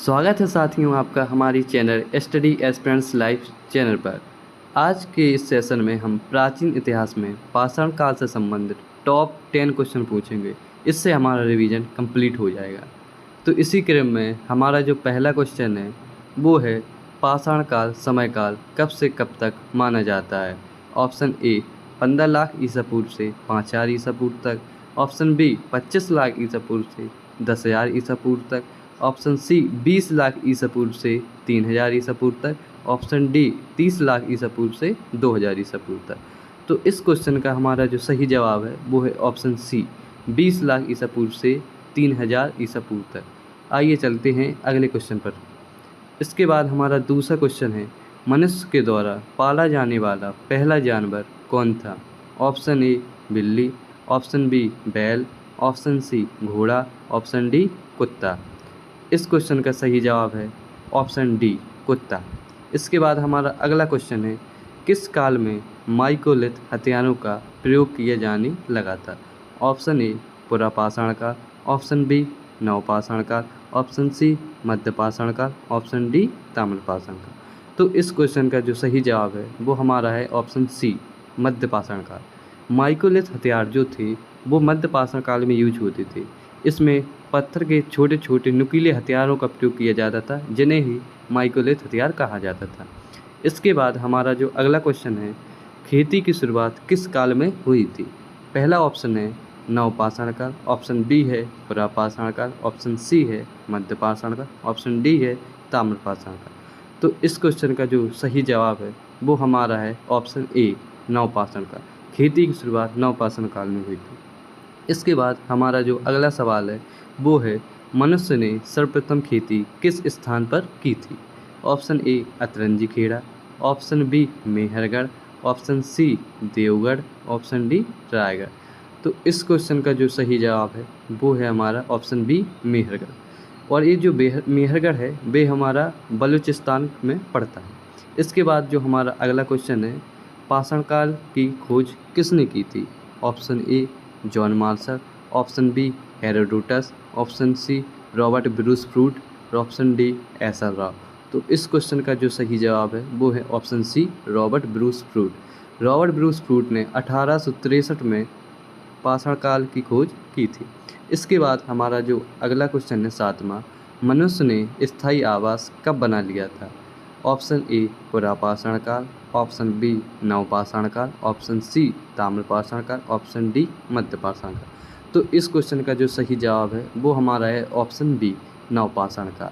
स्वागत है साथियों आपका हमारी channel study aspirants live channel पर। आज के इस सेशन में हम प्राचीन इतिहास में पाषाण काल से संबंधित टॉप 10 क्वेश्चन पूछेंगे। इससे हमारा रिवीजन कंप्लीट हो जाएगा। तो इसी क्रम में हमारा जो पहला क्वेश्चन है वो है पाषाण काल समय काल कब से कब तक माना जाता है। ऑप्शन ए 15 लाख ईसा पूर्व से 5000 ईसा पूर्व तक, ऑप्शन बी 25 लाख ईसा पूर्व से 10,000 ईसा पूर्व तक, ऑप्शन सी 20 लाख ईसा पूर्व से 3000 ईसा पूर्व तक, ऑप्शन डी 30 लाख ईसा पूर्व से 2000 ईसा पूर्व तक। तो इस क्वेश्चन का हमारा जो सही जवाब है वो है ऑप्शन सी 20 लाख ईसा पूर्व से 3000 ईसा पूर्व तक। आइए चलते हैं अगले क्वेश्चन पर। इसके बाद हमारा दूसरा क्वेश्चन है मनुष्य के द्वारा पाला जाने वाला पहला जानवर कौन था। ऑप्शन ए बिल्ली, ऑप्शन बी बैल, ऑप्शन सी घोड़ा, ऑप्शन डी कुत्ता। इस क्वेश्चन का सही जवाब है ऑप्शन डी कुत्ता। इसके बाद हमारा अगला क्वेश्चन है किस काल में माइकोलिथ हथियारों का प्रयोग किया जाने लगा था। ऑप्शन ए पुरापाषाण काल, ऑप्शन बी नवपाषाण काल, ऑप्शन सी मध्यपाषाण काल, ऑप्शन डी ताम्रपाषाण काल। तो इस क्वेश्चन का जो सही जवाब है वो हमारा है ऑप्शन सी मध्यपाषाण काल। माइकोलिथ हथियार जो थे वो मध्यपाषाण काल में यूज होते थे। इसमें पत्थर के छोटे छोटे नुकीले हथियारों का प्रयोग किया जाता था जिन्हें ही माइकोलिथ हथियार कहा जाता था। इसके बाद हमारा जो अगला क्वेश्चन है खेती की शुरुआत किस काल में हुई थी। पहला ऑप्शन है नवपाषाण काल, ऑप्शन बी है पुरापाषाण काल, ऑप्शन सी है मध्यपाषाण काल, ऑप्शन डी है ताम्रपाषाण काल। तो इस क्वेश्चन का जो सही जवाब है वो हमारा है ऑप्शन ए नवपाषाण काल। खेती की शुरुआत नवपाषाण काल में हुई थी। इसके बाद हमारा जो अगला सवाल है वो है मनुष्य ने सर्वप्रथम खेती किस स्थान पर की थी। Option A Atranji Khera, option B Mehrgarh, option C Deogarh, option D Raigarh. तो इस क्वेश्चन का जो सही जवाब है वो है हमारा ऑप्शन बी मेहरगढ़। और ये जो मेहरगढ़ है वे हमारा बलूचिस्तान में पड़ता है। इसके बाद जो हमारा अगला क्वेश्चन है पाषाण काल की खोज किसने की थी। Option A John Marshall, option B Herodotus, option C Robert Bruce Foote, option D S L Rao. तो इस क्वेश्चन का जो सही जवाब है वो है option C Robert Bruce Foote. Robert Bruce Foote ने 1863 में पाषाण काल की खोज की थी। इसके बाद हमारा जो अगला क्वेश्चन है सातवां मनुष्य ने स्थायी आवास कब बना लिया था। ऑप्शन ए पुरापाषाण काल, ऑप्शन बी नवपाषाण काल, ऑप्शन सी ताम्रपाषाण काल, ऑप्शन डी मध्यपाषाण काल। तो इस क्वेश्चन का जो सही जवाब है वो हमारा है ऑप्शन बी नवपाषाण काल।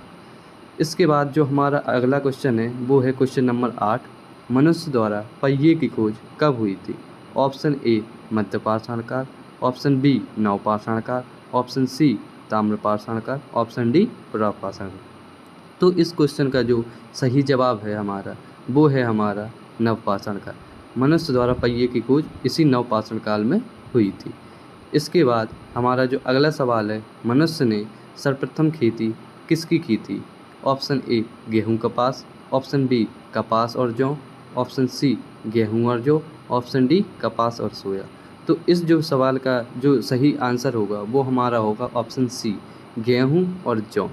इसके बाद जो हमारा अगला क्वेश्चन है वो है क्वेश्चन नंबर 8 मनुष्य द्वारा पहिए की खोज कब हुई थी। ऑप्शन ए मध्यपाषाण काल, ऑप्शन बी नवपाषाण काल, ऑप्शन सी ताम्रपाषाण काल, ऑप्शन डी पुरापाषाण काल। तो इस क्वेश्चन का जो सही जवाब है हमारा वो है हमारा नवपाषाण काल। मनुष्य द्वारा पहिए की खोज इसी नवपाषाण काल में हुई थी। इसके बाद हमारा जो अगला सवाल है मनुष्य ने सर्वप्रथम खेती किसकी की थी। ऑप्शन ए गेहूं कपास, ऑप्शन बी कपास और जौ, ऑप्शन सी गेहूं और जौ, ऑप्शन डी कपास और सोया। तो इस जो सवाल का जो सही आंसर होगा वो हमारा होगा ऑप्शन सी गेहूं और जौ।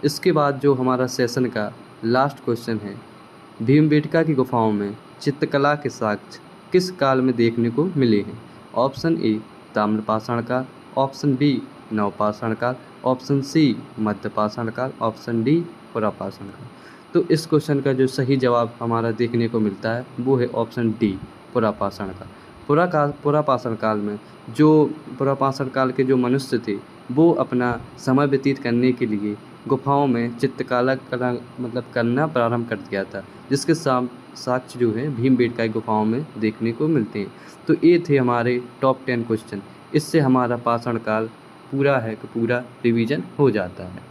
इसके बाद जो हमारा सेशन का लास्ट क्वेश्चन है भीमबेटका की गुफाओं में चित्रकला के साक्ष्य किस काल में देखने को मिले हैं। ऑप्शन ए ताम्रपाषाण काल, ऑप्शन बी नवपाषाण काल, ऑप्शन सी मध्यपाषाण काल, ऑप्शन डी पुरापाषाण काल। तो इस क्वेश्चन का जो सही जवाब हमारा देखने को मिलता है वो है ऑप्शन डी पुरापाषाण काल। पुरापाषाण काल में जो पुरापाषाण काल के जो मनुष्य थे वो अपना समय व्यतीत करने के लिए गुफाओं में चित्रकला करना प्रारंभ कर दिया था, जिसके साक्ष्य जो है भीमबेटका की गुफाओं में देखने को मिलते हैं। तो ये थे हमारे टॉप 10 क्वेश्चन। इससे हमारा पाषाण काल पूरा है कि पूरा रिवीजन हो जाता है।